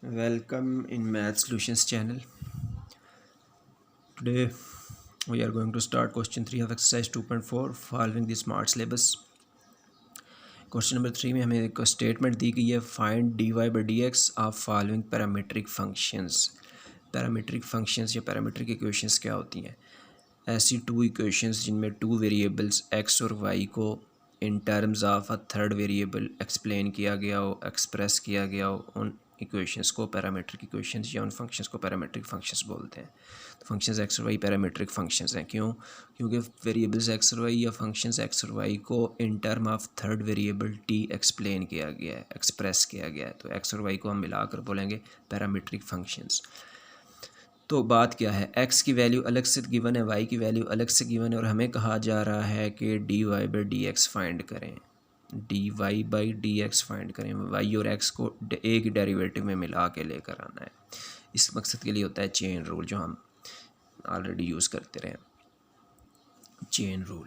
Welcome in Math Solutions channel. Today we are going to start question 3 of exercise 2.4 following the smart syllabus. Question number 3 में हमें एक statement दी गई है, find dy by dx of following parametric functions. Parametric functions या parametric equations क्या होती हैं? ऐसी टू इक्वेशंस जिनमें टू वेरिएबल्स x और y को in terms of a third variable explain किया गया हो, एक्सप्रेस किया गया हो, उन इक्वेशंस को पैरामीट्रिक इक्वेशंस या उन फंक्शंस को पैरामीट्रिक फंक्शंस बोलते हैं. तो फंक्शंस एक्स और वाई पैरामीट्रिक फंक्शंस हैं. क्यों? क्योंकि वेरिएबल्स एक्स और वाई या फंक्शंस एक्स और वाई को in term of third variable T explain किया गया है, एक्सप्रेस किया गया है. तो एक्स और वाई को हम मिलाकर बोलेंगे पैरामीट्रिक फंक्शंस. तो बात क्या है, x की वैल्यू अलग से गिवन है, y की वैल्यू अलग से गिवन है और हमें कहा जा रहा है कि dy by D x find करें. dy by D x find करें, y और x को एक डेरिवेटिव में मिला के लेकर आना है. इस मकसद के लिए होता है चेन रूल, जो हम ऑलरेडी यूज़ करते रहे. Chain rule.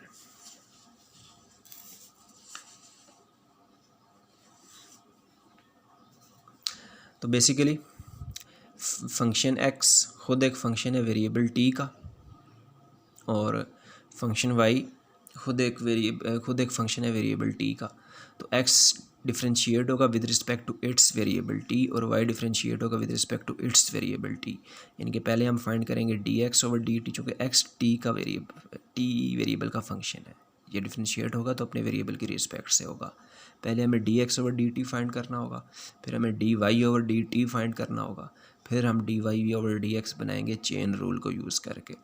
तो बेसिकली फंक्शन x खुद एक फंक्शन है वेरिएबल t का, और फंक्शन y खुद एक फंक्शन है वेरिएबल t का. तो x डिफरेंशिएट होगा with respect to its variable t और y डिफरेंशिएट होगा with respect to its variable t. यानी कि पहले हम फाइंड करेंगे dx ओवर dt, चूँकि x t का वेरिएबल का फंक्शन है. ये डिफरेंशिएट होगा तो अपने वेरिएबल की रिस्पेक्ट से होगा. पहले हमें dx ओवर dt फाइंड करना होगा, फिर हमें dy ओवर dt फाइंड करना होगा, फिर हम dy ओवर dx बनाएंगे चेन रूल को यूज़ करके.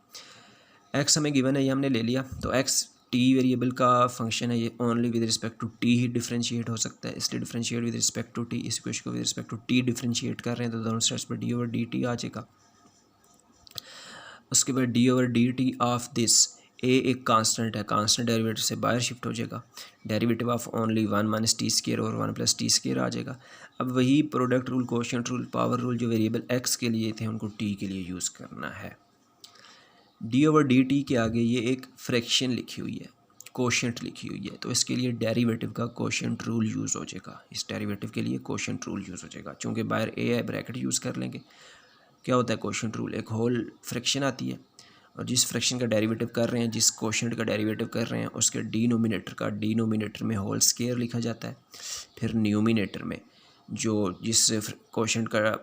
x हमें गिवन है, ये हमने ले लिया. तो x t वेरिएबल का फंक्शन है, ये only with respect to t ही डिफरेंशिएट हो सकता है, इसलिए differentiate with respect to t. इस इक्वेशन को with respect to t differentiate कर रहे हैं तो दोनों साइड्स पर d ओवर dt आ जाएगा. उसके बाद d over dt of this a एक कांस्टेंट है, कांस्टेंट डेरिवेटिव से बाहर शिफ्ट हो जाएगा. Derivative of only 1 minus t square और 1 प्लस टी स्केयर आ जाएगा. अब वही product rule, quotient rule, power rule जो वेरिएबल x के लिए थे उनको t के लिए यूज़ करना है. d ओवर डी टी के आगे ये एक फ्रैक्शन लिखी हुई है, कोशिएंट लिखी हुई है, तो इसके लिए डेरिवेटिव का कोशिएंट रूल यूज़ हो जाएगा. इस डेरिवेटिव के लिए कोशिएंट रूल यूज़ हो जाएगा. चूँकि बाहर a है, ब्रैकेट यूज़ कर लेंगे. क्या होता है कोशिएंट रूल? एक होल फ्रैक्शन आती है और जिस फ्रैक्शन का डेरिवेटिव कर रहे हैं, जिस कोशिएंट का डेरिवेटिव कर रहे हैं, उसके डिनोमिनेटर में होल स्केयर लिखा जाता है. फिर न्यूमिनेटर में जिस कोशिएंट का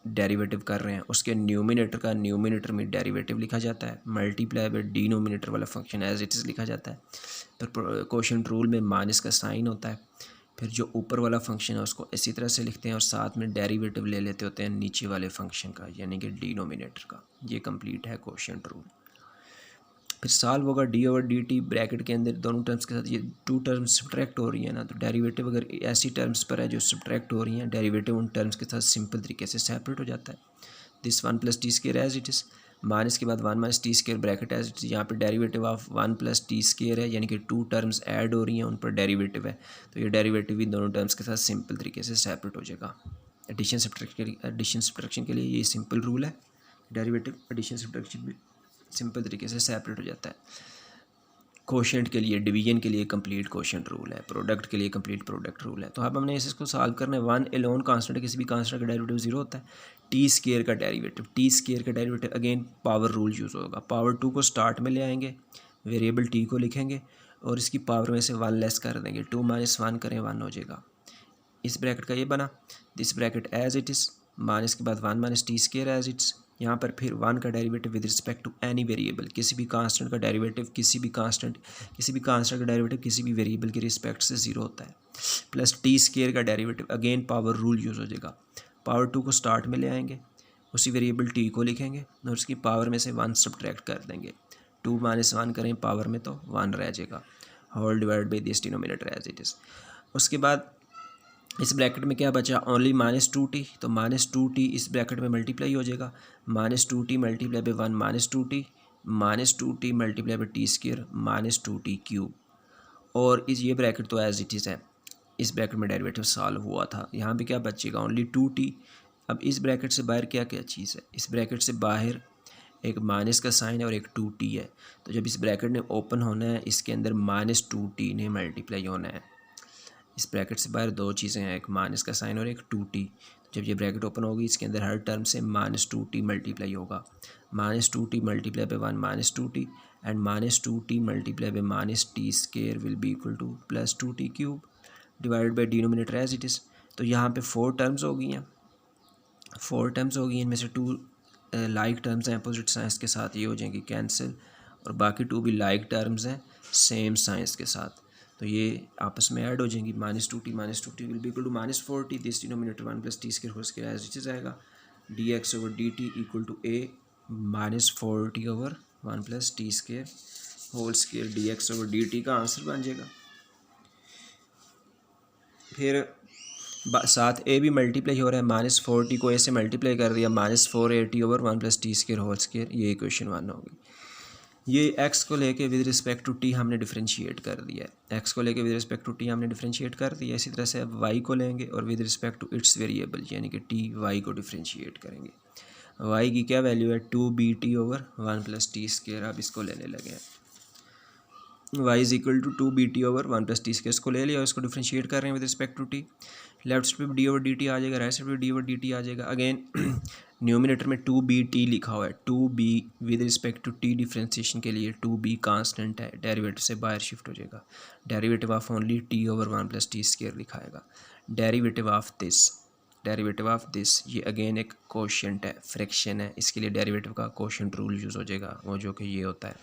डेरिवेटिव कर रहे हैं उसके न्यूमिनेटर में डेरिवेटिव लिखा जाता है. मल्टीप्लाई बाय डिनोमिनेटर वाला फंक्शन एज इट इज़ लिखा जाता है. फिर कोशिएंट रूल में माइनस का साइन होता है. फिर जो ऊपर वाला फंक्शन है उसको इसी तरह से लिखते हैं और साथ में डेरिवेटिव ले लेते होते हैं नीचे वाले फंक्शन का, यानी कि डिनोमिनेटर का. ये कंप्लीट है कोशिएंट रूल. फिर सॉल्व होगा D over D T, bracket के अंदर दोनों टर्म्स के साथ ये टू टर्म्स सब्ट्रैक्ट हो रही है ना, तो डेरिवेटिव अगर ऐसी टर्म्स पर है जो सब्ट्रैक्ट हो रही हैं, डेरिवेटिव उन टर्म्स के साथ सिंपल तरीके से सेपरेट हो जाता है. This 1 plus t square as it is, minus के बाद 1 minus t square bracket as it is. यहाँ पे derivative of 1 plus t square है, यानी कि टू टर्म्स ऐड हो रही हैं, उन पर डेरिवेटिव है, तो ये डेरिवेटिव भी दोनों टर्म्स के साथ सिंपल तरीके से सेपरेट हो जाएगा. एडिशन सब्ट्रैक्शन के लिए ये सिंपल रूल है. डेरिवेटिव एडिशन सब्ट्रैक्शन भी सिंपल तरीके से सेपरेट हो जाता है. कोशिएंट के लिए, डिवीजन के लिए कंप्लीट कोशिएंट रूल है, प्रोडक्ट के लिए कंप्लीट प्रोडक्ट रूल है. तो अब हमने इसको सॉल्व करना है. 1 एलोन कांस्टेंट, किसी भी कांस्टेंट का डेरिवेटिव 0 होता है. टी स्केयर का derivative again power rule use होगा. पावर 2 को स्टार्ट में ले आएंगे, वेरिएबल टी को लिखेंगे और इसकी पावर में से 1 लेस कर देंगे. 2 माइनस 1 करें 1 हो जाएगा. इस ब्रैकेट का ये बना, this bracket as it is, minus के बाद 1 minus t square as its. यहाँ पर फिर 1 का derivative with respect to any variable, किसी भी कांस्टेंट का डेरिवेटिव किसी भी कांस्टेंट का डेरिवेटिव किसी भी वेरिएबल की रिस्पेक्ट से 0 होता है. प्लस टी स्केयर का derivative, again power rule use हो जाएगा. पावर 2 को स्टार्ट में ले आएंगे, उसी वेरिएबल टी को लिखेंगे और उसकी पावर में से 1 सब्ट्रैक्ट कर देंगे. 2 माइनस 1 करें पावर में तो 1 रह जाएगा. Whole divide by this denominator as it is. उसके बाद इस ब्रैकेट में क्या बचा? ओनली माइनस 2t, तो माइनस 2t इस ब्रैकेट में मल्टीप्लाई हो जाएगा. Minus 2t multiply by 1 minus 2t multiply by T square minus 2t cube. और ये ब्रैकेट तो एज इट इज़ है. इस ब्रैकेट में डेरिवेटिव सॉल्व हुआ था. यहाँ पे क्या बचेगा? Only 2t. अब इस ब्रैकेट से बाहर क्या क्या चीज़ है? इस ब्रैकेट से बाहर एक माइनस का साइन है और एक 2t है. तो जब इस ब्रैकेट ने ओपन होना है, इसके अंदर माइनस 2t ने मल्टीप्लाई होना है. इस ब्रैकेट से बाहर दो चीज़ें हैं, एक माइनस का साइन और एक 2t. जब ये ब्रैकेट ओपन होगी इसके अंदर हर टर्म से -2t मल्टीप्लाई होगा, -2t multiply by 1 -2t and -2t multiply by -t square will be equal to +2t cube divided by denominator as it is. तो यहाँ पे 4 टर्म्स हो गई हैं, 4 टर्म्स हो गई, इनमें से 2 लाइक टर्म्स हैं अपोजिट साइंस के साथ, ये हो जाएंगी कैंसिल, और बाकी 2 भी लाइक टर्म्स हैं सेम साइंस के साथ, तो ये आपस में ऐड हो जाएंगी। -2t will be equal to -4t, this denominator 1 + t square whole square as it is आएगा, dx/dt equal to a -4t/1 + t square whole square dx/dt का आंसर बन जाएगा। फिर साथ ए भी मल्टीप्लाई हो रहा है, -4t को ए से मल्टीप्लाई कर दिया, -4at/1 + t square whole square, ये इक्वेशन 1 होगी। ये x को लेके विद रिस्पेक्ट टू t हमने डिफरेंशिएट कर दिया है, x को लेके विद रिस्पेक्ट टू t हमने डिफरेंशिएट कर दिया। इसी तरह से अब y को लेंगे और with respect to its variable यानी कि t y को डिफरेंशिएट करेंगे। y की क्या वैल्यू है 2bt/1 + t स्क्वायर, अब इसको लेने लगे हैं, y is equal to 2bt/1 + t square, इसको ले लिया और इसको डिफरेंशिएट कर रहे हैं with respect to t। Left side पे d/dt आ जाएगा, राइट साइड पे d/dt आ जाएगा। अगेन न्यूमिनेटर में 2bt लिखा हुआ है, 2b with respect to t differentiation के लिए 2b कांस्टेंट है, डेरिवेटिव से बाहर शिफ्ट हो जाएगा, derivative of only t/1 + t square लिखाएगा। डेरिवेटिव ऑफ दिस ये अगेन एक कोशेंट है, फ्रैक्शन है, इसके लिए डेरिवेटिव का कोशेंट रूल यूज़ हो जाएगा, वो जो कि ये होता है।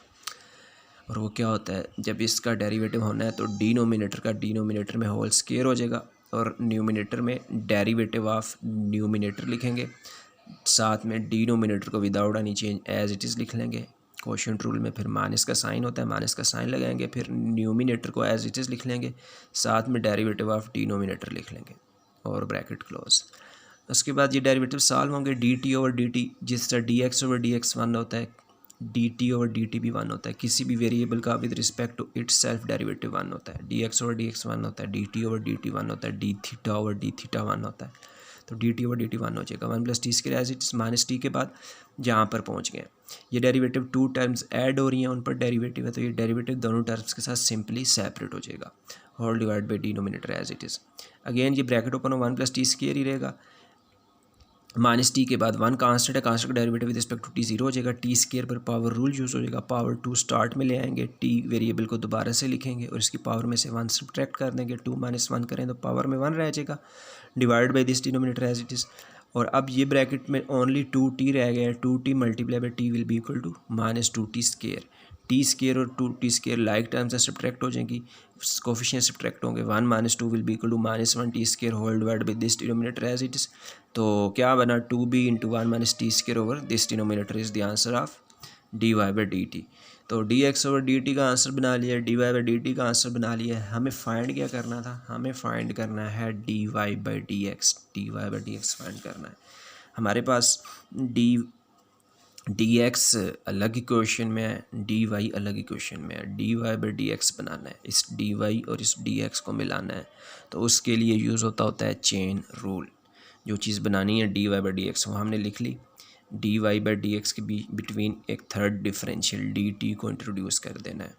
और वो क्या होता है, जब इसका डेरिवेटिव होना है तो डिनोमिनेटर का डिनोमिनेटर में होल स्क्वायर हो जाएगा और न्यूमिनेटर में डेरिवेटिव ऑफ न्यूमिनेटर लिखेंगे, साथ में डिनोमिनेटर को without any change as it is लिख लेंगे। कोशेंट रूल में फिर माइनस का साइन होता है, माइनस का साइन लगाएंगे, फिर न्यूमिनेटर को एज इट इज़ लिख लेंगे, साथ में डेरिवेटिव ऑफ डिनोमिनेटर लिख लेंगे और ब्रैकेट क्लोज। उसके बाद ये डेरिवेटिव सॉल्व होंगे, dt/dt, जिस तरह dx/dx 1 होता है, dt/dt भी 1 होता है, किसी भी वेरिएबल का with respect to itself derivative 1 होता है, dx/dx 1 होता है, dt/dt 1 होता है, dθ/dθ 1 होता है, तो dt/dt 1 हो जाएगा। 1 + t square as its -t के बाद जहाँ पर पहुँच गए, ये डेरिवेटिव 2 टर्म्स ऐड हो रही हैं, उन पर डेरिवेटिव है, तो ये डेरिवेटिव दोनों टर्म्स के साथ सिंपली सेपरेट हो जाएगा, whole divide by denominator as it is. Again ये ब्रैकेट ओपन हो 1 + t स्क्वायर ही रहेगा, -t के बाद 1 कांस्टेंट है, कांस्टेंट का derivative with respect to t 0 हो जाएगा, t स्क्वायर पर पावर रूल यूज़ हो जाएगा, पावर 2 स्टार्ट में ले आएंगे, t वेरिएबल को दोबारा से लिखेंगे और इसकी पावर में से 1 सब्ट्रैक्ट कर देंगे, 2 - 1 करें तो पावर में 1 रह जाएगा, divide by this denominator as it is. और अब ये ब्रैकेट में ओनली 2t रह गया है, 2t multiply by t will be equal to -2t square, t square और 2t स्क्वायर लाइक टर्म्स से सब्ट्रैक्ट हो जाएंगी, कोफिशिएंट सब्ट्रैक्ट होंगे, 1 - 2 will be equal to -1t square whole divide by this denominator as it is. तो क्या बना 2b × 1 - t स्क्वायर over this denominator is the answer of dy/dt। तो dx/dt का आंसर बना लिया, dy/dt का आंसर बना लिया। हमें फाइंड क्या करना था, हमें फाइंड करना है dy/dx, dy/dx फाइंड करना है। हमारे पास dx अलग इक्वेशन में है, dy अलग इक्वेशन में है, dy/dx बनाना है, इस dy और इस dx को मिलाना है, तो उसके लिए यूज़ होता है चेन रूल। जो चीज़ बनानी है dy/dx वो हमने लिख ली, dy/dx के बिटवीन एक थर्ड डिफरेंशियल dt को इंट्रोड्यूस कर देना है।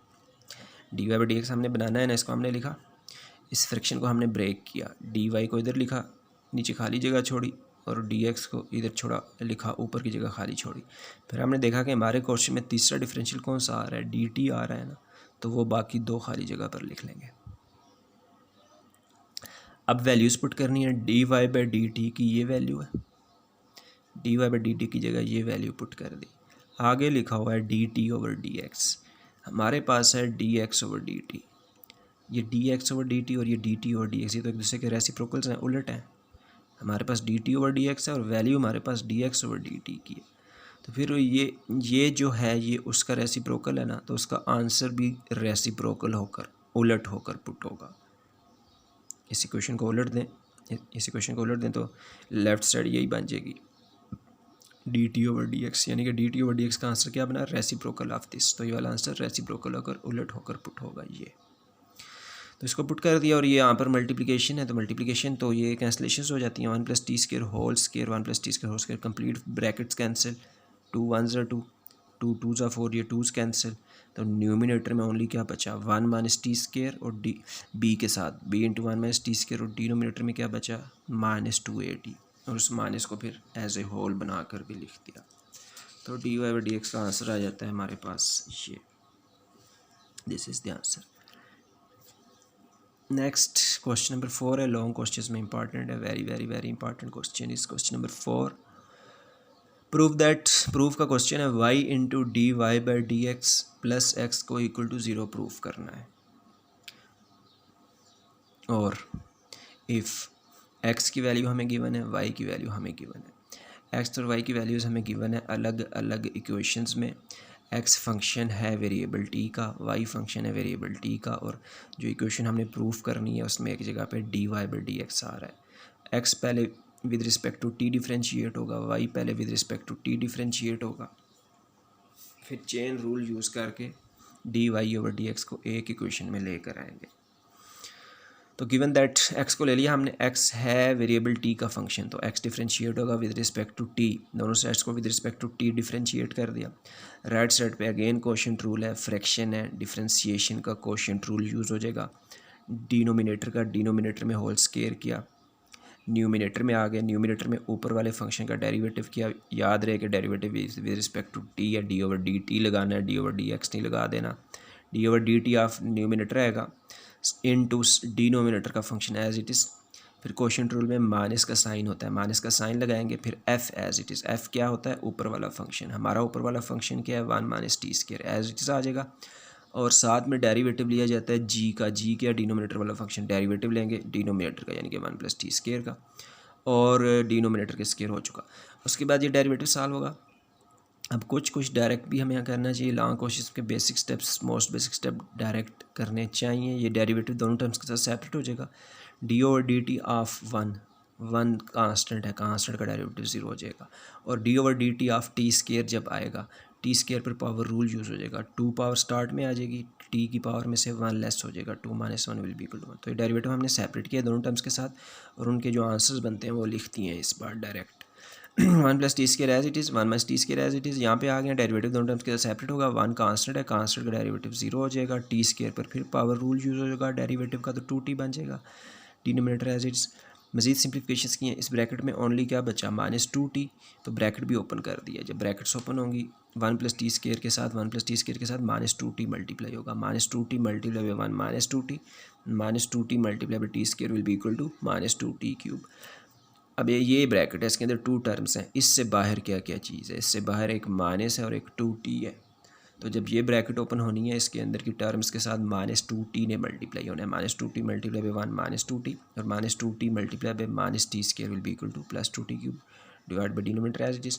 dy/dx हमने बनाना है ना, इसको हमने लिखा, इस फ्रैक्शन को हमने ब्रेक किया, dy को इधर लिखा, नीचे खाली जगह छोड़ी, और dx को इधर छोड़ा लिखा, ऊपर की जगह खाली छोड़ी। फिर हमने देखा कि हमारे क्वेश्चन में तीसरा डिफरेंशियल कौन सा आ रहा है, dt आ रहा है ना, तो वो बाकी 2 खाली जगह पर लिख लेंगे। अब वैल्यूज़ पुट करनी है, dy/dt की ये वैल्यू है, dy/dt की जगह ये वैल्यू पुट कर दी, आगे लिखा हुआ है dt/dx, हमारे पास है dx/dt, ये dx/dt और ये dt/dx, ये तो एक दूसरे के रेसिप्रोकल्स हैं, उलट हैं। हमारे पास dt/dx है और वैल्यू हमारे पास dx/dt की है, तो फिर ये जो है ये उसका रेसिप्रोकल है ना, तो उसका आंसर भी रेसिप्रोकल होकर उलट होकर पुट होगा। इस इक्वेशन को उलट दें, तो लेफ़्ट साइड यही बन जाएगी dt/dx, यानी कि dt/dx का आंसर क्या बना, रेसिप्रोकल ऑफ दिस, तो ये वाला आंसर रेसिप्रोकल होकर उलट होकर पुट होगा ये। तो इसको पुट कर दिया और ये यहाँ पर मल्टीप्लिकेशन है, तो मल्टीप्लिकेशन तो ये कैंसलेशन हो जाती हैं, 1 + t square whole square, 1 + t square whole square, complete brackets cancel, 2 × 1 = 2, 2 × 2 = 4, ये 2's कैंसिल, तो न्यूमिनेटर में ओनली क्या बचा 1 - t स्क्वायर और b के साथ b × 1 - t स्क्वायर, और डिनोमिनेटर में क्या बचा -2at, और उस माइनस को फिर एज ए होल बना कर भी लिख दिया। तो d Y by D x का आंसर आ जाता है हमारे पास ये, this is the answer. Next question number 4 है, लॉन्ग क्वेश्चन में इंपॉर्टेंट है, very very very important question is question number 4। Proof का क्वेश्चन है, y into d Y by D x plus x को इक्वल टू 0 प्रूफ करना है। और if x की वैल्यू हमें गिवन है, y की वैल्यू हमें गिवन है। x और y की वैल्यूज़ हमें गिवन है अलग अलग इक्वेशंस में। x फंक्शन है वेरिएबल t का, y फंक्शन है वेरिएबल t का, और जो इक्वेशन हमने प्रूफ करनी है उसमें एक जगह पे D Y by D x आ रहा है। x पहले with respect to t differentiate होगा, y पहले with respect to t differentiate होगा, फिर चेन रूल यूज़ करके D Y over D X को एक इक्वेशन में लेकर आएंगे। तो गिवन दैट x को ले लिया हमने, x है वेरिएबल t का फंक्शन, तो x डिफ्रेंशिएट होगा विद रिस्पेक्ट टू t, दोनों साइड्स को with respect to t differentiate कर दिया। राइट साइड पे अगेन कोशेंट रूल है, फ्रैक्शन है, डिफ्रेंशिएशन का कोशेंट रूल यूज़ हो जाएगा। डिनोमिनेटर का डिनोमिनेटर में होल स्केयर किया, न्यूमिनेटर में आ गया, न्यूमिनेटर में ऊपर वाले फंक्शन का डेरिवेटिव किया। याद रहे कि derivative with respect to t या डी ओवर डी टी लगाना है, डी ओवर डी एक्स नहीं लगा देना। D over D t of numerator आएगा इन टू डिनोमिनेटर का फंक्शन एज इट इज़। फिर क्वोशिएंट रूल में माइनस का साइन होता है, माइनस का साइन लगाएंगे, फिर f as it is. f क्या होता है? ऊपर वाला फंक्शन। हमारा ऊपर वाला फंक्शन क्या है? 1 minus T square as it is आ जाएगा। और साथ में डेरिवेटिव लिया जाता है g का। g क्या? डिनोमिनेटर वाला फंक्शन, डेरिवेटिव लेंगे डिनोमिनेटर का यानी कि 1 प्लस टी स्क्वायर का, और डिनोमिनेटर के स्क्वायर हो चुका। उसके बाद ये डेरिवेटिव सॉल्व होगा। अब कुछ डायरेक्ट भी हमें यहाँ करना चाहिए, लॉन्ग क्वेश्चन के basic steps, most basic step direct करने चाहिए। ये डेरिवेटिव दोनों टर्म्स के साथ सेपरेट हो जाएगा। D over D t of 1 constant है, कांस्टेंट का डेरिवेटिव 0 हो जाएगा। और D over D t of T square जब आएगा, टी स्केयर पर पावर रूल यूज़ हो जाएगा। 2 पावर स्टार्ट में आ जाएगी, टी की पावर में से 1 लेस हो जाएगा, 2 minus 1 will be equal to 1। तो ये डेरिवेटिव हमने सेपरेट किया दोनों टर्म्स के साथ, और उनके जो आंसर्स बनते हैं वो लिखती हैं इस बार direct. 1 plus T square as it is, 1 minus T square as it is. यहाँ पे आ गया डेरिवेटिव दोनों टर्म्स के साथ सेपरेट होगा। 1 कांस्टेंट है, कांस्टेंट का डेरिवेटिव 0 हो जाएगा। टी स्क्वायर पर फिर पावर रूल यूज़ हो जाएगा डेरिवेटिव का, तो 2t बन जाएगा। Denominator as its. मजीद सिंप्लीफिकेशन की हैं। इस ब्रैकेट में ओनली क्या बचा? -2t। तो ब्रैकेट भी ओपन कर दिया। जब ब्रैकेट्स ओपन होंगी 1 प्लस टी स्क्वायर के साथ, 1 प्लस टी स्क्वायर के साथ -2t मल्टीप्लाई होगा। -2t multiply by 1 -2t, -2t multiply by t square will be equal to -2t cube. अब ये ब्रैकेट है, इसके अंदर 2 टर्म्स हैं। इससे बाहर क्या क्या चीज़ है? इससे बाहर एक माइनस है और एक 2t है। तो जब ये ब्रैकेट ओपन होनी है, इसके अंदर की टर्म्स के साथ -2t ने मल्टीप्लाई होना है। -2t मल्टीप्लाई बाई 1 -2t, और -2t multiply by -t square will be equal to +2t cube divide by denominator as it is.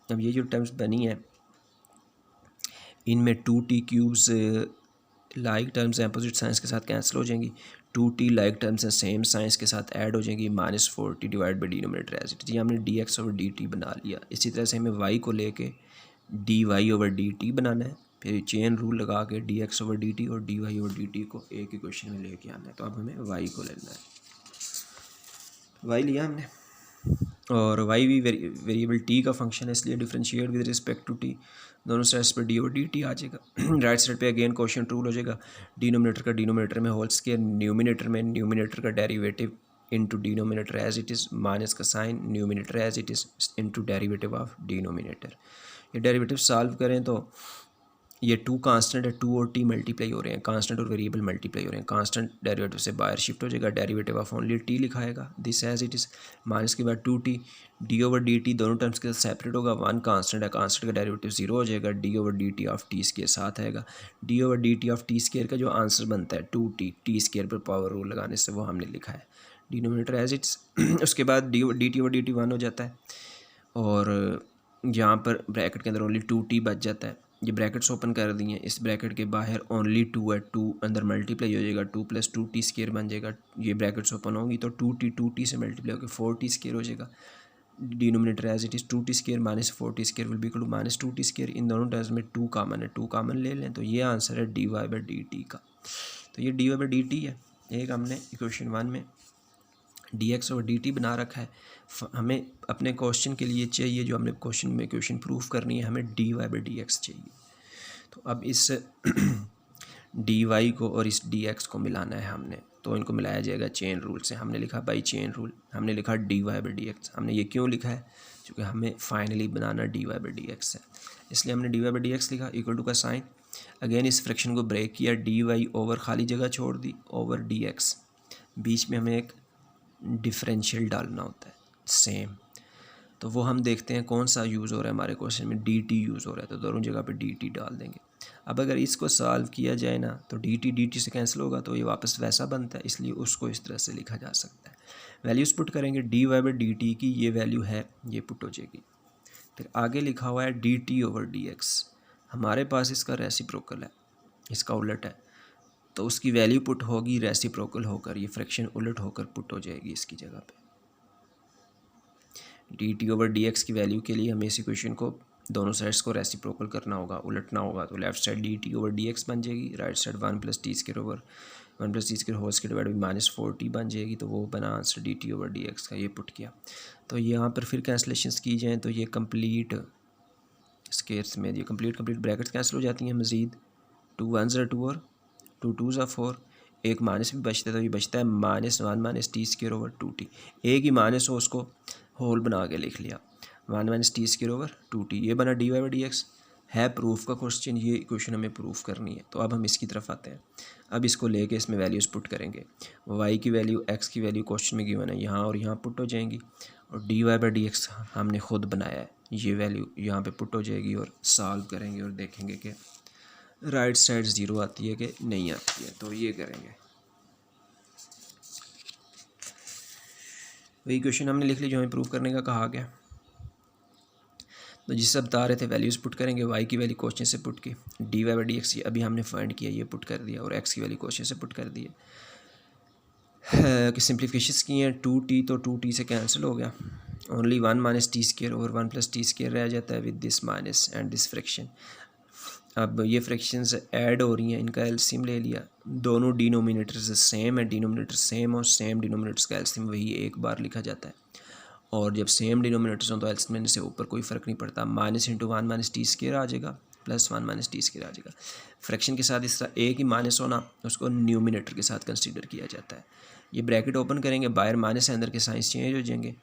अब ये जो टर्म्स बनी है, इनमें 2t क्यूब्स लाइक टर्म्स हैं, अपोजिट साइंस के साथ कैंसिल हो जाएंगी। 2t लाइक टर्म्स हैं, सेम साइंस के साथ ऐड हो जाएंगी। -4t divide by denominator as it is. ये हमने dx ओवर dt बना लिया। इसी तरह से हमें y को लेके dy ओवर dt बनाना है, फिर चेन रूल लगा के dx ओवर dt और dy ओवर dt को एक इक्वेशन में लेके आना है। तो अब हमें y को लेना है, y लिया हमने, और y भी वेरिएबल t का फंक्शन है, इसलिए differentiate with respect to t, दोनों साइड्स पे डी और डी टी आ जाएगा। राइट साइड पे अगेन क्वोशिएंट रूल हो जाएगा। डिनोमिनेटर का डिनोमिनेटर में होल स्क्वायर, न्यूमिनेटर में न्यूमिनेटर का derivative into denominator as it is, minus का sign, numerator as it is into derivative of denominator. ये डेरिवेटिव सॉल्व करें तो ये 2 कांस्टेंट है, 2 और t मल्टीप्लाई हो रहे हैं, कांस्टेंट और वेरिएबल मल्टीप्लाई हो रहे हैं। कांस्टेंट डेरिवेटिव से बाहर शिफ्ट हो जाएगा, डेरिवेटिव ऑफ ओनली t लिखाएगा, this as it is. Minus के बाद 2t, D over D T दोनों टर्म्स के साथ सेपरेट होगा। 1 कांस्टेंट है, कांस्टेंट का डेरिवेटिव 0 हो जाएगा, D over D t of T square साथ आएगा। D over D t of T square का जो आंसर बनता है 2t, टी स्क्वायर पर पावर रूल लगाने से, वो हमने लिखा है डिनोमिनेटर एज इट्स। उसके बाद d t over D t 1 हो जाता है, और यहाँ पर ब्रैकेट के अंदर ओनली 2t बच जाता है। ये ब्रैकेट्स ओपन कर दी हैं, इस ब्रैकेट के बाहर ओनली 2 है, 2 अंदर मल्टीप्लाई हो जाएगा, 2 प्लस 2t स्क्वायर बन जाएगा। ये ब्रैकेट्स ओपन होंगी तो 2t से मल्टीप्लाई होकर 4t स्क्वायर हो जाएगा। Denominator as it is 2t square -4t square will be equal to -2t square. इन दोनों टर्म्स में 2 कॉमन है, 2 कॉमन ले लें तो ये आंसर है dy बाई dt का। तो ये dy बाई dt है। एक हमने इक्वेशन 1 में dx और dt बना रखा है। हमें अपने क्वेश्चन के लिए चाहिए, जो हमने क्वेश्चन में इक्वेशन प्रूफ करनी है, हमें dy बाई dx चाहिए। तो अब इस dy को और इस dx को मिलाना है हमने। तो इनको मिलाया जाएगा चेन रूल से। हमने लिखा बाई चेन रूल, हमने लिखा d Y by D x. हमने ये क्यों लिखा है? क्योंकि हमें फाइनली बनाना d Y by D x है, इसलिए हमने d Y by D x लिखा इक्वल टू का साइन। अगेन इस फ्रैक्शन को ब्रेक किया, डी वाई ओवर खाली जगह छोड़ दी ओवर डी एक्स, बीच में हमें एक डिफरेंशियल डालना होता है सेम। तो वो हम देखते हैं कौन सा यूज़ हो रहा है हमारे क्वेश्चन में, डी टी यूज़ हो रहा है, तो दोनों जगह पे डी टी डाल देंगे। अब अगर इसको सॉल्व किया जाए ना तो डी टी से कैंसिल होगा, तो ये वापस वैसा बनता है, इसलिए उसको इस तरह से लिखा जा सकता है। वैल्यूज़ पुट करेंगे, d Y by d t की ये वैल्यू है, ये पुट हो जाएगी। फिर आगे लिखा हुआ है D t over D x, हमारे पास इसका रेसिप्रोकल है, इसका उलट है, तो उसकी वैल्यू पुट होगी रेसिप्रोकल होकर, ये फ्रैक्शन उलट होकर पुट हो जाएगी इसकी जगह पे। D t over D x की वैल्यू के लिए हमें इस इक्वेशन को दोनों साइड्स को रेसिप्रोकल करना होगा, उलटना होगा। तो left side d t over D x बन जाएगी, right side 1 plus T square over 1 plus T square whole square divide by minus 4t बन जाएगी। तो वो बना answer d t over D x का, ये पुट किया। तो यहाँ पर फिर कैंसलेशंस की जाएँ तो ये कंप्लीट स्केयर्स में ये कंप्लीट ब्रैकेट्स कैंसिल हो जाती हैं मज़ीद। 2 1 ज़ा 2 और 2 2 ज़ा 4, एक माइनस भी बचता है, तो ये बचता है -1 minus T square over 2t। एक ही माइनस हो उसको होल बना के लिख लिया, 1 minus T square over 2t, ये बना d Y by D x. है प्रूफ का क्वेश्चन, ये इक्वेशन हमें प्रूफ करनी है। तो अब हम इसकी तरफ आते हैं। अब इसको लेके इसमें वैल्यूज़ पुट करेंगे, y की वैल्यू x की वैल्यू क्वेश्चन में गिवन है, यहाँ और यहाँ पुट हो जाएंगी, और d Y by D x हमने खुद बनाया है, ये वैल्यू यहाँ पे पुट हो जाएगी, और सॉल्व करेंगे और देखेंगे कि राइट साइड 0 आती है कि नहीं आती है। तो ये करेंगे, वही क्वेश्चन हमने लिख ली जो हमें प्रूव करने का कहा गया। तो जिससे बता रहे थे वैल्यूज़ पुट करेंगे, y की वैल्यू क्वेश्चन से पुट की, d Y by D x अभी हमने फाइंड किया, ये पुट कर दिया, और x की वैल्यू क्वेश्चन से पुट कर दी है। कि सिंप्लीफिकेशंस की हैं, 2t तो 2t से कैंसिल हो गया, only 1 minus T square over 1 plus T square रह जाता है with this minus and this fraction. अब ये फ्रैक्शंस ऐड हो रही हैं, इनका एलसीएम ले लिया, दोनों डिनोमिनेटर्स सेम है, डिनोमिनेटर सेम और सेम डिनोमिनेटर्स का एलसीएम वही एक बार लिखा जाता है, और जब सेम डिनोमिनेटर्स हों तो एलसीएम लेने से ऊपर कोई फ़र्क नहीं पड़ता, minus into 1 minus T square आ जाएगा प्लस 1 माइनस टी स्क्वायर आ जाएगा। फ्रैक्शन के साथ इस तरह एक ही माइनस होना उसको न्यूमिनेटर के साथ कंसीडर किया जाता है। ये ब्रैकेट ओपन करेंगे, बाहर माइनस है, अंदर के साइंस चेंज हो जाएंगे,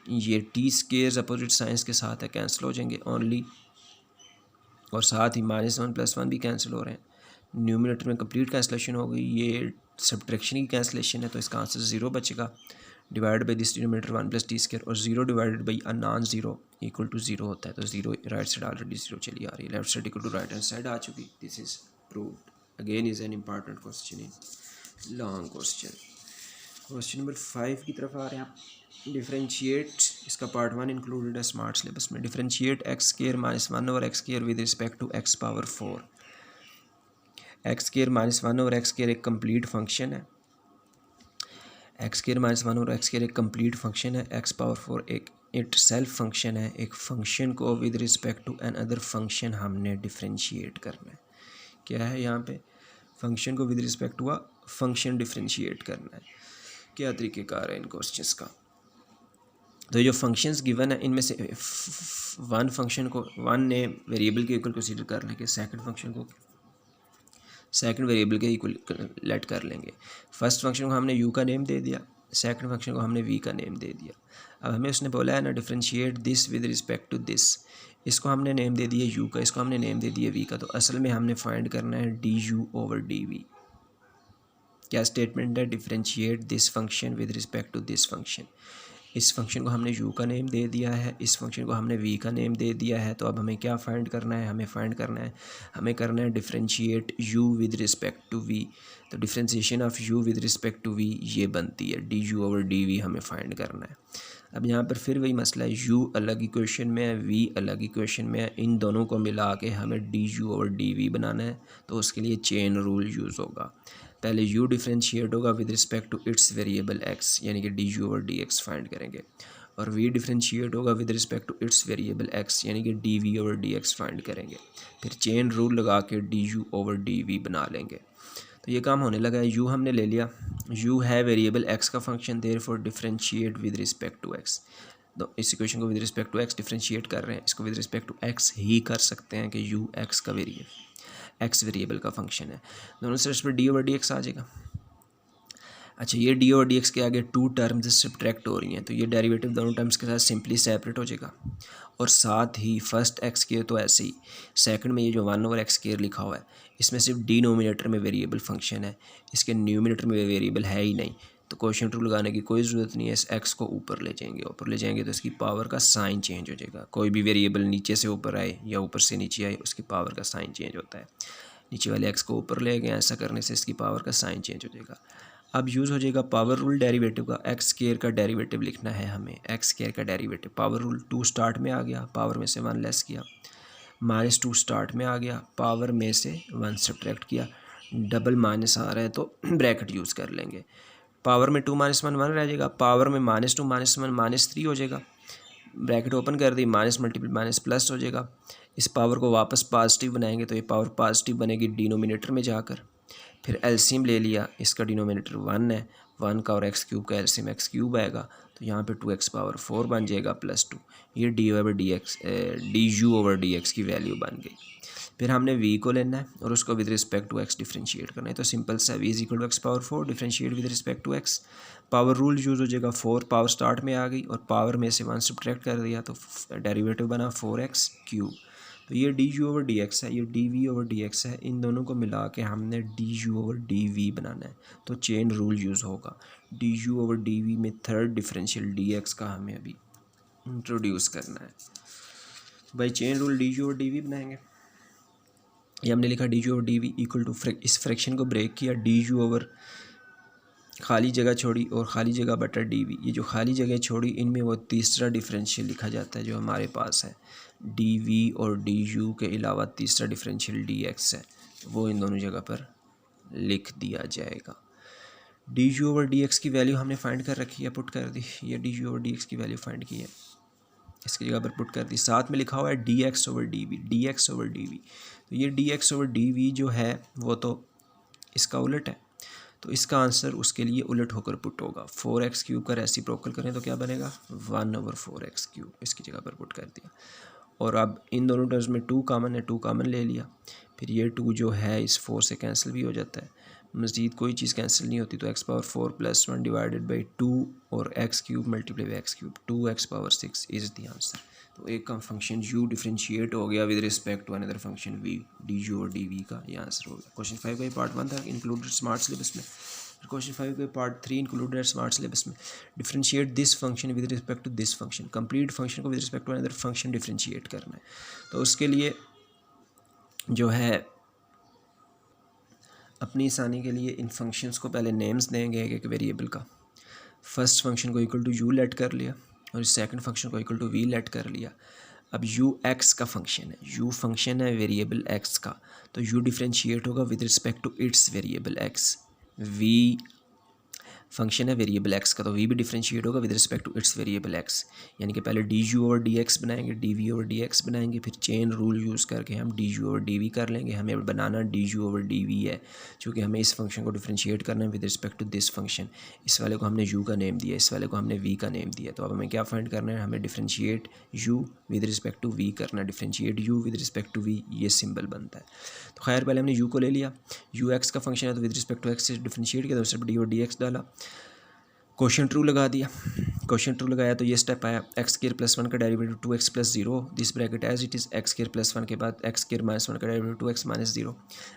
ये टी स्क्वायर अपोजिट साइंस के साथ है, कैंसिल हो जाएंगे ओनली, और साथ ही -1 + 1 भी कैंसिल हो रहे हैं। न्यूमिनेटर में कंप्लीट कैंसिलेशन हो गई, ये सब्ट्रैक्शन की कैंसिलेशन है, तो इसका आंसर 0 बचेगा। Divide by this denominator 1 plus T square, और 0 divided by a non zero equal to 0 होता है, तो 0 राइट साइड ऑलरेडी 0 चली आ रही है, left side equal to right hand side आ चुकी। This is proved. Again is an important question in long question. Question number 5 की तरफ आ रहे हैं आप। डिफरेंशिएट, इसका पार्ट 1 इंक्लूडेड है स्मार्ट सिलेबस में। Differentiate X square -1 over X square with respect to x power 4। X square -1 over X square एक कंप्लीट फंक्शन है, X square -1 over X square एक कंप्लीट फंक्शन है, x पावर 4 एक itself function है। एक function को with respect to an other function हमने differentiate करना है। क्या है यहाँ पे? फंक्शन को with respect to a function differentiate करना है। क्या तरीक़ेकार है इन क्वेश्चंस का? तो जो फंक्शंस गिवन है इनमें से वन फंक्शन को वन ने वेरिएबल के इक्वल कंसीडर कर लेंगे, सेकंड फंक्शन को सेकंड वेरिएबल के इक्वल लेट कर लेंगे। फर्स्ट फंक्शन को हमने u का नेम दे दिया, सेकंड फंक्शन को हमने v का नेम दे दिया। अब हमें उसने बोला है ना differentiate this with respect to this, इसको हमने नेम दे दिया u का, इसको हमने नेम दे दिया v का। तो असल में हमने फाइंड करना है du ओवर dv। क्या स्टेटमेंट है? Differentiate this function with respect to this function. इस फंक्शन को हमने u का नेम दे दिया है, इस फंक्शन को हमने v का नेम दे दिया है। तो अब हमें क्या फाइंड करना है? हमें करना है differentiate u with respect to v। तो differentiation of u with respect to v ये बनती है du ओवर dv, हमें फाइंड करना है। अब यहाँ पर फिर वही मसला है, u अलग इक्वेशन में है, v अलग इक्वेशन में है, इन दोनों को मिला के हमें du ओवर dv बनाना है। तो उसके लिए चेन रूल यूज़ होगा। पहले u डिफरेंशिएट होगा with respect to its variable x, यानी कि du ओवर dx फाइंड करेंगे, और v डिफरेंशिएट होगा with respect to its variable x, यानी कि dv ओवर dx फाइंड करेंगे। फिर चेन रूल लगा के du ओवर dv बना लेंगे। तो ये काम होने लगा है। u हमने ले लिया, u है वेरिएबल x का function, therefore differentiate with respect to x। तो इस इक्वेशन को with respect to x differentiate कर रहे हैं, इसको विद रिस्पेक्ट टू x ही कर सकते हैं कि u x का एक्स वेरिएबल का फंक्शन है। दोनों साइड्स पर डी ओवर डी एक्स आ जाएगा। अच्छा, ये डी और डी एक्स के आगे टू टर्म्स सब्ट्रैक्ट हो रही हैं, तो ये डेरिवेटिव दोनों टर्म्स के साथ सिंपली सेपरेट हो जाएगा। और साथ ही फर्स्ट एक्स केयर तो ऐसे ही, सेकंड में ये जो 1/x केयर लिखा हुआ है इसमें सिर्फ डिनोमिनेटर में वेरिएबल फंक्शन है, इसके न्यूमिनेटर में वेरिएबल है ही नहीं, तो क्वोशिएंट रूल लगाने की कोई ज़रूरत नहीं है। इस एक्स को ऊपर ले जाएंगे तो इसकी पावर का साइन चेंज हो जाएगा। कोई भी वेरिएबल नीचे से ऊपर आए या ऊपर से नीचे आए उसकी पावर का साइन चेंज होता है। नीचे वाले एक्स को ऊपर ले गए, ऐसा करने से इसकी पावर का साइन चेंज हो जाएगा। अब यूज़ हो जाएगा पावर रूल डेरिवेटिव का। एक्स स्क्वायर का डेरिवेटिव लिखना है हमें, एक्स स्क्वायर का डेरिवेटिव। पावर रूल 2 स्टार्ट में आ गया, पावर में से 1 लेस किया, -2 स्टार्ट में आ गया, पावर में से 1 सब्ट्रैक्ट किया, डबल माइनस आ रहा है तो ब्रैकेट यूज़ कर लेंगे। पावर में 2 - 1 1 रह जाएगा, पावर में -2 - 1 -3 हो जाएगा, ब्रैकेट ओपन कर दी, माइनस मल्टीपल माइनस प्लस हो जाएगा। इस पावर को वापस पॉजिटिव बनाएंगे तो ये पावर पॉजिटिव बनेगी डिनोमिनेटर में जाकर। फिर एलसीएम ले लिया, इसका डिनोमिनेटर 1 है, 1 का और एक्स क्यूब का एलसीएम एक्स क्यूब आएगा, तो यहाँ पे 2x पावर 4 बन जाएगा +2। ये डी/dx की वैल्यू बन गई। फिर हमने v को लेना है और उसको with respect to x differentiate करना है, तो सिंपल सा v = x power 4 differentiate with respect to x। Power rule use हो जाएगा, 4 पावर स्टार्ट में आ गई और पावर में से 1 सब्ट्रैक्ट कर दिया तो डेरिवेटिव बना 4x³। तो ये du/dx है, ये dv/dx है, इन दोनों को मिला के हमने du/dv बनाना है, तो चेन रूल यूज़ होगा। du/dv में थर्ड डिफरेंशियल dx का हमें अभी इंट्रोड्यूस करना है। भाई चेन रूल du/dv बनाएंगे। ये हमने लिखा du/dv इक्वल टू इस फ्रैक्शन को ब्रेक किया, du/ खाली जगह छोड़ी और खाली जगह बटा dv। ये जो खाली जगह छोड़ी इनमें वो तीसरा डिफरेंशियल लिखा जाता है जो हमारे पास है, dv और du के अलावा तीसरा डिफरेंशियल dx है, वो इन दोनों जगह पर लिख दिया जाएगा। du/dx की वैल्यू हमने फाइंड कर रखी है, पुट कर दी। ये du/dx की वैल्यू फाइंड की है, इसकी जगह पर पुट कर दी। साथ में लिखा हुआ है dx/dv। तो ये dx/dv जो है वो तो इसका उलट है, तो इसका आंसर उसके लिए उलट होकर पुट होगा। 4x³ का रेसिप्रोकल करें तो क्या बनेगा, 1/4x³, इसकी जगह पर पुट कर दिया। और अब इन दोनों टर्म्स में 2 कॉमन है, 2 कॉमन ले लिया, फिर ये 2 जो है इस 4 से कैंसिल भी हो जाता है, मज़ीद कोई चीज़ कैंसिल नहीं होती, तो x⁴ + 1 डिवाइडेड बाई 2 और x³ multiply by x³, 2x⁻6 is the answer. तो एक का फंक्शन u डिफरेंशिएट हो गया with respect to another function v, du/dv का ये आंसर हो गया। क्वेश्चन 5 का पार्ट 1 था, इंक्लूडेड स्मार्ट सिलेबस में। क्वेश्चन 5 के पार्ट 3 इंक्लूडेड स्मार्ट सिलेबस में। Differentiate this function with respect to this function, complete function को with respect to another function differentiate करना है। तो उसके लिए जो है अपनी आसानी के लिए इन फंक्शंस को पहले नेम्स देंगे एक एक वेरिएबल का। फर्स्ट फंक्शन को इक्वल टू u लेट कर लिया और सेकंड फंक्शन को इक्वल टू v लेट कर लिया। अब u x का फंक्शन है, u फंक्शन है वेरिएबल x का, तो u डिफरेंशिएट होगा with respect to its variable x। v function है वेरिएबल x का, तो v भी डिफरेंशिएट होगा with respect to its variable x। यानी कि पहले du/dx बनाएंगे, dv/dx बनाएंगे, फिर चेन रूल यूज़ करके हम du/dv कर लेंगे। हमें बनाना du/dv है, चूँकि हमें इस फंक्शन को डिफरेंशिएट करना है with respect to this function. इस वाले को हमने u का नेम दिया, इस वाले को हमने v का नेम दिया। तो अब हमें क्या फाइंड करना है, हमें differentiate u with respect to v करना है, differentiate u with respect to v, ये सिंबल बनता है। तो खैर पहले हमने u को ले लिया, u x का फंक्शन है तो विद रिस्पेक्ट टू x से डिफरेंशिएट किया, तो सिर्फ d/dx डाला, क्वोशिएंट रूल लगा दिया। क्वोशिएंट रूल लगाया तो ये स्टेप आया, x² + 1 का derivative 2x + 0, this bracket as it is, x² + 1 के बाद x² - 1 का डेरिवेटिव 2x - 0,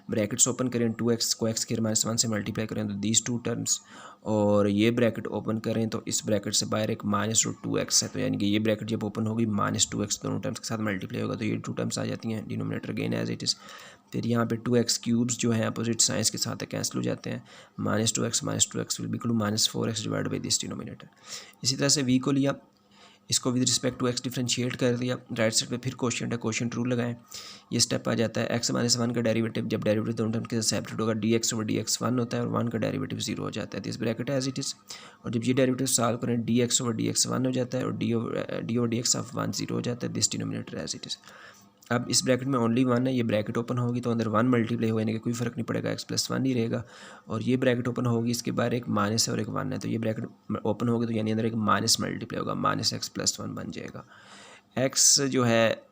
ब्रैकेट्स ओपन करें, 2x को x² - 1 से मल्टीप्लाई करें तो दीज 2 टर्म्स, और ये ब्रैकेट ओपन करें तो इस ब्रैकेट से बाहर एक -√2x है, तो यानी कि ये ब्रैकेट जब ओपन होगी -2x दोनों टर्म्स के साथ मल्टीप्लाई होगा, तो ये 2 टर्म्स आ जाती हैं, denominator again as it is. फिर यहाँ पे 2x³ जो है अपोजिट साइंस के साथ कैंसिल हो जाते हैं, -2x will be equal to -4x divide by this denominator. इसी तरह से v को लिया, इसको with respect to x differentiate कर दिया, राइट साइड पे फिर क्वोशिएंट है, क्वोशिएंट रूल लगाएं, ये स्टेप आ जाता है। x - 1 का डेरिवेटिव, जब डेरिवेटिव दोनों टर्म के साथ सेपरेट होगा, dx/dx 1 होता है और 1 का डेरिवेटिव 0 हो जाता है, this bracket as it is. और जब ये डेरिवेटिव सॉल्व करें, dx/dx 1 हो जाता है और d/dx ऑफ 1 0 हो जाता है, this denominator as it is. अब इस ब्रैकेट में ओनली 1 है, ये ब्रैकेट ओपन होगी तो अंदर 1 मल्टीप्लाई होगा, यानी कि कोई फ़र्क नहीं पड़ेगा, x + 1 ही रहेगा। और ये ब्रैकेट ओपन होगी, इसके बाहर एक माइनस है और एक 1 है, तो ये ब्रैकेट ओपन होगी तो यानी अंदर एक माइनस मल्टीप्लाई होगा, -x + 1 बन जाएगा। x जो है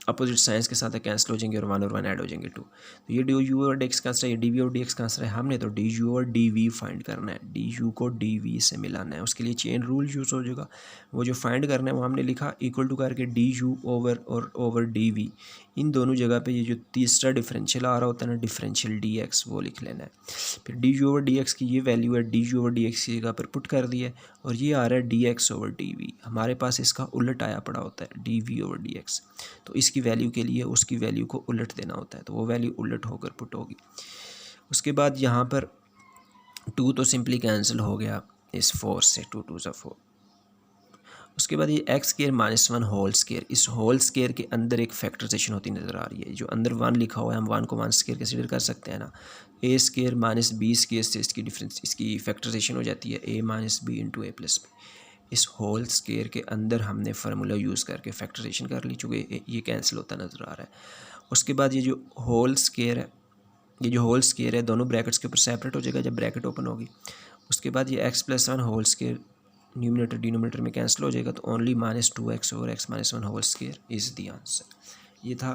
अपोजिट साइंस के साथ कैंसिल हो जाएंगे और वन ऐड हो जाएंगे 2। तो ये डी यू और डी एक्स का आंसर है, ये डी वी और डी एक्स का आंसर है। हमने तो डी यू और डी वी फाइंड करना है, डी यू को डी वी से मिलाना है। उसके लिए चेन रूल यूज़ हो जाएगा। वो जो फाइंड करना है वो हमने लिखा इक्वल टू करके D you over D V, इन दोनों जगह पे ये जो तीसरा डिफरेंशियल आ रहा होता है ना, डिफरेंशियल डी एक्स, वो लिख लेना है। फिर D you over D x की ये वैल्यू है, D you over D x की जगह पर पुट कर दी है, और ये आ रहा है d x over D v. हमारे पास इसका उलट आया पड़ा होता है, d we over D x. तो इसकी वैल्यू के लिए उसकी वैल्यू को उलट देना होता है, तो वो वैल्यू उलट होकर पुट होगी। उसके बाद यहाँ पर 2 तो सिंपली कैंसिल हो गया इस 4 से, 2 2 ज़ा 4। उसके बाद ये x square minus 1 whole square, इस होल स्केयर के अंदर एक फैक्टराइजेशन होती नज़र आ रही है। जो अंदर 1 लिखा हुआ है, हम 1 को 1 स्केयर कंसीडर कर सकते हैं ना। ए स्केयर माइनस बी स्केयर से इसकी डिफरेंस, इसकी फैक्टराइजेशन हो जाती है ए माइनस बी इंटू ए प्लस बी। इस होल स्केयर के अंदर हमने फार्मूला यूज़ करके फैक्टराइजेशन कर ली, चूँकि ये कैंसिल होता नज़र आ रहा है। उसके बाद ये जो होल स्केयर है, ये जो होल स्केयर है दोनों ब्रैकेट्स के ऊपर सेपरेट हो जाएगा जब ब्रैकेट ओपन होगी। उसके बाद ये X plus 1 whole square numerator denominator में कैंसिल हो जाएगा, तो ओनली माइनस 2x और x minus 1 whole square is the answer. ये था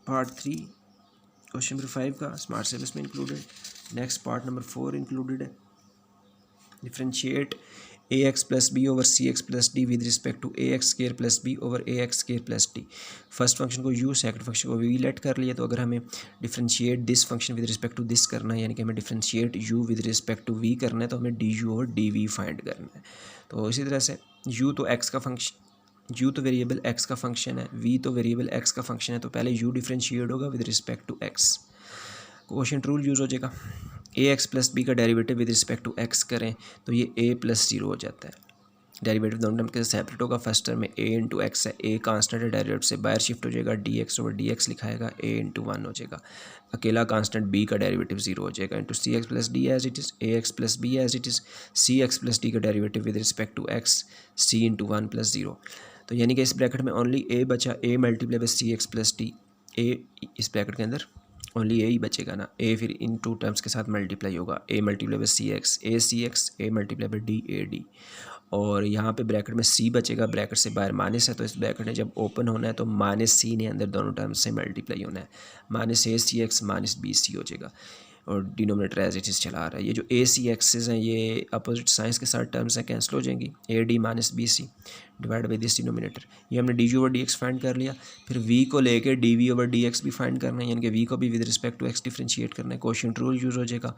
पार्ट 3 क्वेश्चन नंबर 5 का, स्मार्ट सिलेबस में included. Next part number 4 included है, differentiate A x plus B over C X plus D with respect to A x square plus B over A x square plus D. First function को u, second function को v let कर लिया। तो अगर हमें differentiate this function with respect to this करना है, यानी कि हमें differentiate u with respect to v करना है, तो हमें डी यू और डी वी फाइंड करना है। तो इसी तरह से यू तो एक्स का फंक्शन, यू तो वेरिएबल एक्स का फंक्शन है, वी तो वेरिएबल एक्स का फंक्शन है, तो पहले यू डिफ्रेंशिएट होगा with respect to x. Quotient rule use हो जाएगा। ए एक्स प्लस बी का derivative with respect to x करें तो ये ए प्लस 0 हो जाता है। डेरिवेटिव दोनों टर्म के सेपरेट होगा। फर्स्ट टर्म में ए इंटू एक्स है, ए कांस्टेंट है, डेरिवेटिव से बाहर शिफ्ट हो जाएगा, D x over D X लिखाएगा, ए इंटू 1 हो जाएगा। अकेला कांस्टेंट बी का डेरिवेटिव 0 हो जाएगा, into C X plus D as it is, A x plus B as it is, C X plus D का derivative with respect to X, C into 1 plus 0। तो यानी कि इस ब्रैकेट में only A बचा, A multiply by C X plus D, A इस bracket के अंदर ओनली ए ही बचेगा ना, ए फिर इन टू टर्म्स के साथ मल्टीप्लाई होगा, A multiply by C X, A multiply by D, A D. और यहाँ पे ब्रैकेट में सी बचेगा, ब्रैकेट से बाहर माइनस है, तो इस ब्रैकेट ने जब ओपन होना है तो माइनस सी ने अंदर दोनों टर्म्स से मल्टीप्लाई होना है, माइनस ए सी एक्स माइनस बी सी हो जाएगा, और डिनोमिनेटर एज इट इज़ चला रहा है। ये जो ए सी एक्सेस हैं ये अपोजिट साइंस के साथ टर्म्स हैं, कैंसिल हो जाएंगी, a d minus b c divide by this denominator. ये हमने d you over D x find कर लिया। फिर वी को लेके d we over D x भी फाइंड करना है, यानी कि वी को भी with respect to x differentiate करना है। क्वोशिएंट रूल यूज़ हो जाएगा,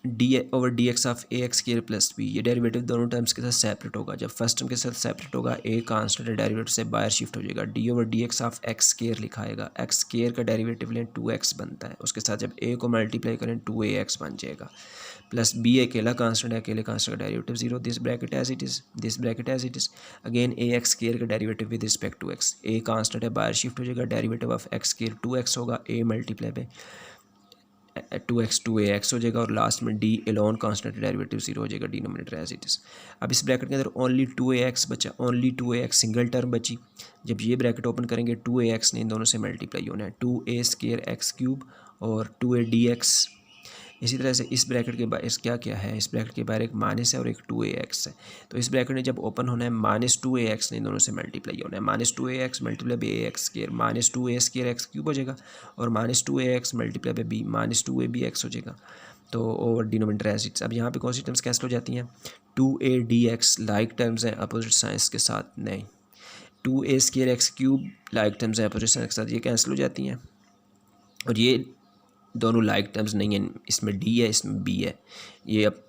D over D x of a x square plus b. ये डेरिवेटिव दोनों टर्म्स के साथ सेपरेट होगा। जब फर्स्ट टर्म के साथ सेपरेट होगा ए कांस्टेंट डेरिवेटिव से बाहर शिफ्ट हो जाएगा, D over D x of X square लिखाएगा, एक्स स्केयर का डेरिवेटिव लें 2x बनता है, उसके साथ जब ए को मल्टीप्लाई करें 2ax बन जाएगा, प्लस बी अकेला कांस्टेंट है, अकेले कांस्टेंट का derivative 0, this bracket as it is, this bracket as it is. Again A x square का derivative with respect to X, A constant है बाहर शिफ्ट हो जाएगा, derivative of X square 2x होगा, ए मल्टीप्लाई पे 2x 2ax हो जाएगा, और लास्ट में डी एलोन कांस्टेंट डेरिवेटिव 0 हो जाएगा, डिनोमिनेटर एज इट इज़। अब इस ब्रैकेट के अंदर ओनली 2ax बचा, ओनली 2ax सिंगल टर्म बची। जब ये ब्रैकेट ओपन करेंगे 2ax ने इन दोनों से मल्टीप्लाई होना है, 2a स्केयर एक्स क्यूब और 2a dx। इसी तरह से इस ब्रैकेट के बाहर क्या क्या है, इस ब्रैकेट के बाहर एक माइनस है और एक 2ax है। तो इस ब्रैकेट ने जब ओपन होना है माइनस 2ax ने इन दोनों से मल्टीप्लाई होना है, minus 2ax multiply by a x square, minus 2a square x cube हो जाएगा, और minus 2ax multiply by b, minus 2ab हो जाएगा। तो ओवर डिनोमिनेटर एज इट्स। अब यहाँ पे कौन सी टर्म्स कैंसिल हो जाती हैं, 2a dx लाइक टर्म्स हैं अपोजिट साइंस के साथ, नहीं 2a square x cube like terms हैं अपोजिट साइंस के साथ, ये कैंसिल हो जाती हैं। और ये दोनों लाइक टर्म्स नहीं हैं, इसमें डी है इसमें बी है, ये अब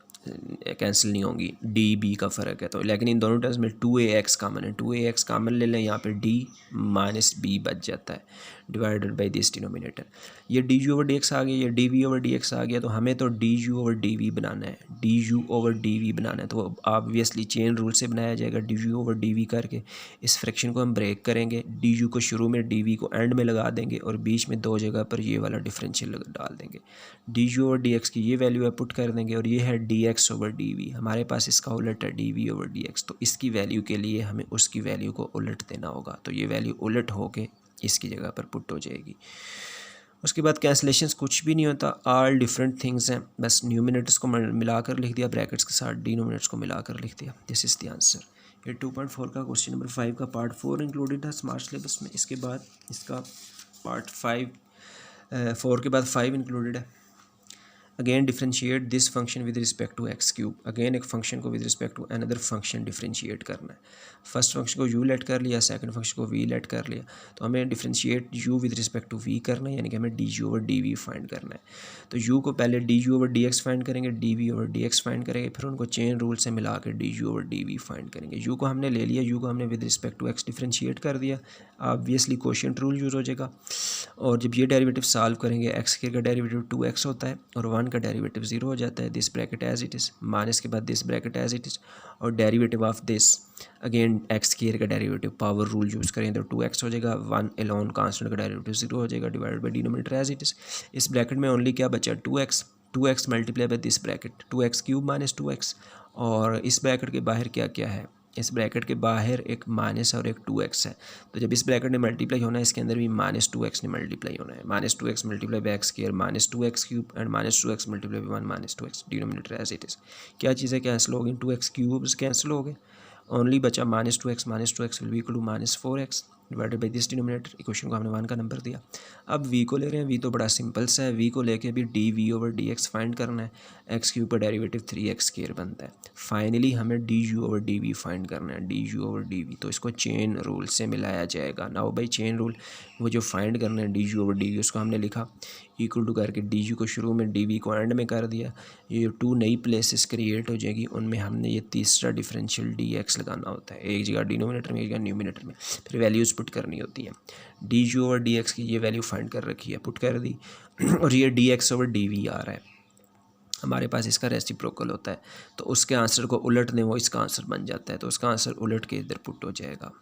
कैंसिल नहीं होंगी, डी बी का फ़र्क है। तो लेकिन इन दोनों टर्म्स में 2ax कॉमन है, 2ax कॉमन ले लें, यहाँ पे d माइनस बी बच जाता है डिवाइडेड बाई दिस डिनोमिनेटर। ये D you over D x आ गया, ये D we over D x आ गया, तो हमें तो D you over D V बनाना है, D you over D V बनाना है। तो ऑब्वियसली चेन रूल से बनाया जाएगा, D you over D V करके इस फ्रैक्शन को हम ब्रेक करेंगे, डी यू को शुरू में, डी वी को एंड में लगा देंगे, और बीच में दो जगह पर ये वाला डिफरेंशियल डाल देंगे। D you over D x की ये वैल्यू है पुट कर देंगे, और ये है d x over D v, हमारे पास इसका उलट है d we over D x. तो इसकी वैल्यू के लिए हमें उसकी वैल्यू को उलट देना होगा, तो ये वैल्यू उलट होके इसकी जगह पर पुट हो जाएगी। उसके बाद कैंसलेशंस कुछ भी नहीं होता, ऑल डिफरेंट थिंग्स हैं, बस न्यूमिनेटर्स को मिलाकर लिख दिया ब्रैकेट्स के साथ, डिनोमिनेटर्स को मिलाकर लिख दिया, दिस इज़ द आंसर। ये 2.4 का क्वेश्चन नंबर 5 का पार्ट 4 इंक्लूडेड था स्मार्ट सिलेबस में। इसके बाद इसका पार्ट 4 के बाद 5 इंक्लूडेड है। Again differentiate this function with respect to x cube. Again एक फंक्शन को with respect to another function differentiate करना है। फर्स्ट फंक्शन को यू लेट कर लिया, सेकंड फंक्शन को वी लेट कर लिया, तो हमें differentiate u with respect to v करना है, यानी कि हमें d you over D v find करना है। तो यू को पहले d you over D x find करेंगे, d we over D x find करेंगे, फिर उनको चेन रूल से मिला के d you over D v find करेंगे। यू को हमने ले लिया, यू को हमने with respect to x differentiate कर दिया, ऑब्वियसली कोशिएंट रूल यूज़ हो जाएगा। और जब ये डेरिवेटिव सॉल्व करेंगे, एक्स स्क्वायर का डेरिवेटिव 2x होता है और 1 का डेरिवेटिव 0 हो जाता है। This bracket as it is, minus के बाद this bracket as it is, और derivative of this again X square का डेरिवेटिव पावर रूल यूज़ करें तो 2x हो जाएगा। 1 एलोन कांस्टेंट का डेरिवेटिव 0 हो जाएगा, divided by denominator as it is. इस ब्रैकेट में ओनली क्या बचा, 2x multiply by this bracket 2x cube minus 2x। और इस ब्रैकेट के बाहर क्या क्या है, इस ब्रैकेट के बाहर एक माइनस और एक 2x है। तो जब इस ब्रैकेट ने मल्टीप्लाई होना है, इसके अंदर भी -2x ने मल्टीप्लाई होना है। -2x multiply by x square -2x cube and -2x multiply by 1 -2x, denominator as it is. क्या चीज़ें कैंसिल हो गई, 2x क्यूब्स कैंसिल हो गए, ओनली बचा -2x will be equal to -4x divided by this denominator. Equation को हमने 1 का नंबर दिया। अब v को ले रहे हैं, v तो बड़ा सिंपल सा है। v को लेके अभी d we over D x find करना है। एक्स क्यूब का डेरिवेटिव 3x स्क्वायर बनता है। फाइनली हमें d you over D v find करना है, D you over D v. तो इसको चेन रूल से मिलाया जाएगा। नाउ बाई चेन रूल वो जो फाइंड करना है D you over D v, उसको हमने लिखा इक्वल टू करके डी यू को शुरू में, डी वी को एंड में कर दिया। ये 2 नई प्लेसेस क्रिएट हो जाएगी, उनमें हमने ये तीसरा डिफरेंशियल डी एक्स लगाना होता है, एक जगह डिनोमिनेटर में, एक जगह न्यूमिनेटर में, फिर वैल्यूज़ पुट करनी होती हैं। D you over D x की ये वैल्यू फाइंड कर रखी है, पुट कर दी, और ये D x over D V आ रहा है हमारे पास, इसका रेसिप्रोकल होता है। तो उसके आंसर को उलट दें, वो इसका आंसर बन जाता है। तो उसका आंसर उलट के इधर पुट हो जाएगा,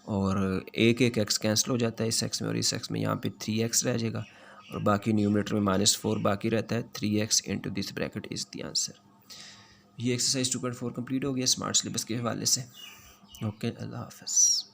और एक एक्स कैंसिल हो जाता है इस एक्स में और इस एक्स में। यहाँ पे 3x रह जाएगा, और बाकी न्यूमिनेटर में -4 बाकी रहता है। 3x into this bracket is the answer. ये एक्सरसाइज 2.4 कंप्लीट हो गया स्मार्ट सिलेबस के हवाले से। ओके, अल्लाह हाफ़िज़।